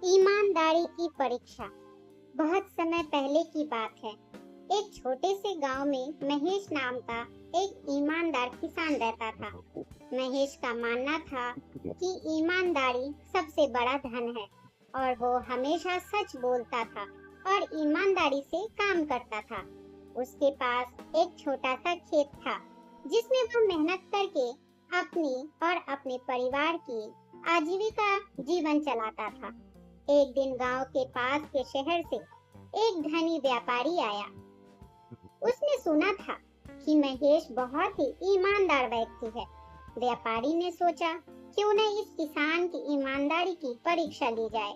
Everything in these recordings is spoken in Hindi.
ईमानदारी की परीक्षा। बहुत समय पहले की बात है। एक छोटे से गांव में महेश नाम का एक ईमानदार किसान रहता था। महेश का मानना था कि ईमानदारी सबसे बड़ा धन है और वो हमेशा सच बोलता था और ईमानदारी से काम करता था। उसके पास एक छोटा सा खेत था जिसमें वो मेहनत करके अपनी और अपने परिवार की आजीविका जीवन चलाता था। एक दिन गांव के पास के शहर से एक धनी व्यापारी आया। उसने सुना था कि महेश बहुत ही ईमानदार व्यक्ति है। व्यापारी ने सोचा क्यों न इस किसान की ईमानदारी की परीक्षा ली जाए।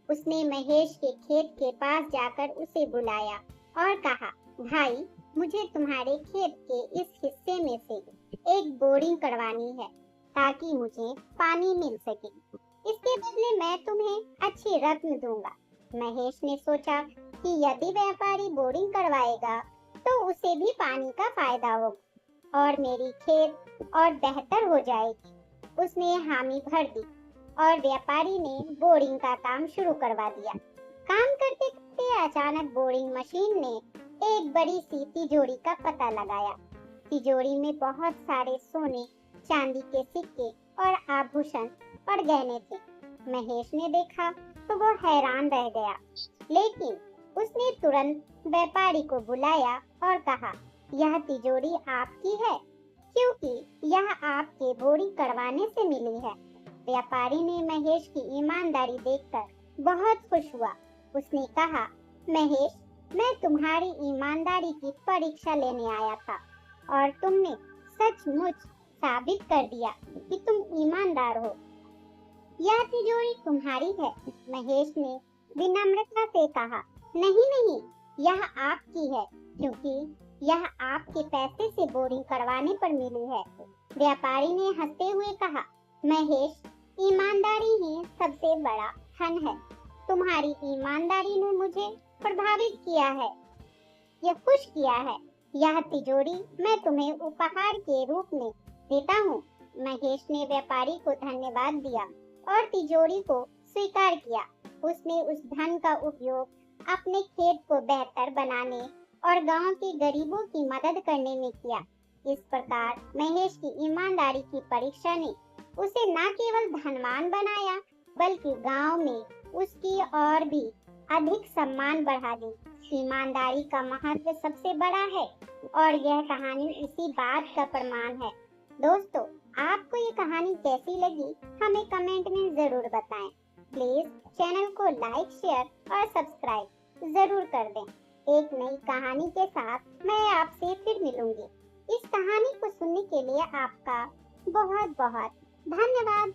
उसने महेश के खेत के पास जाकर उसे बुलाया और कहा, भाई, मुझे तुम्हारे खेत के इस हिस्से में से एक बोरिंग करवानी है ताकि मुझे पानी मिल सके। इसके बदले मैं तुम्हें अच्छी रकम दूंगा। महेश ने सोचा कि यदि व्यापारी बोरिंग करवाएगा तो उसे भी पानी का फायदा होगा और मेरी खेत और बेहतर हो जाएगी। उसने हामी भर दी और व्यापारी ने बोरिंग का काम शुरू करवा दिया। काम करते करते अचानक बोरिंग मशीन ने एक बड़ी सी तिजोरी का पता लगाया। तिजोरी में बहुत सारे सोने, चांदी के सिक्के और आभूषण और गहने थे। महेश ने देखा तो वो हैरान रह गया, लेकिन उसने तुरंत व्यापारी को बुलाया और कहा, यह तिजोरी आपकी है क्योंकि यह आपके बोरिंग करवाने से मिली है। व्यापारी ने महेश की ईमानदारी देखकर बहुत खुश हुआ। उसने कहा, महेश, मैं तुम्हारी ईमानदारी की परीक्षा लेने आया था और तुमने सचमुच साबित कर दिया कि तुम ईमानदार हो। यह तिजोरी तुम्हारी है। महेश ने विनम्रता से कहा, नहीं नहीं, यह आपकी है क्योंकि यह आपके पैसे से बोरिंग करवाने पर मिली है। व्यापारी ने हंसते हुए कहा, महेश, ईमानदारी ही सबसे बड़ा धन है। तुम्हारी ईमानदारी ने मुझे प्रभावित किया है, यह खुश किया है। यह तिजोरी मैं तुम्हें उपहार के रूप में देता हूँ। महेश ने व्यापारी को धन्यवाद दिया और तिजोरी को स्वीकार किया। उसने उस धन का उपयोग अपने खेत को बेहतर बनाने और गांव के गरीबों की मदद करने में किया। इस प्रकार महेश की ईमानदारी की परीक्षा ने उसे न केवल धनवान बनाया बल्कि गांव में उसकी और भी अधिक सम्मान बढ़ा दी। ईमानदारी का महत्व सबसे बड़ा है और यह कहानी इसी बात का प्रमाण है। दोस्तों, आपको ये कहानी कैसी लगी हमें कमेंट में जरूर बताएं। प्लीज चैनल को लाइक, शेयर और सब्सक्राइब जरूर कर दें। एक नई कहानी के साथ मैं आपसे फिर मिलूंगी। इस कहानी को सुनने के लिए आपका बहुत बहुत धन्यवाद।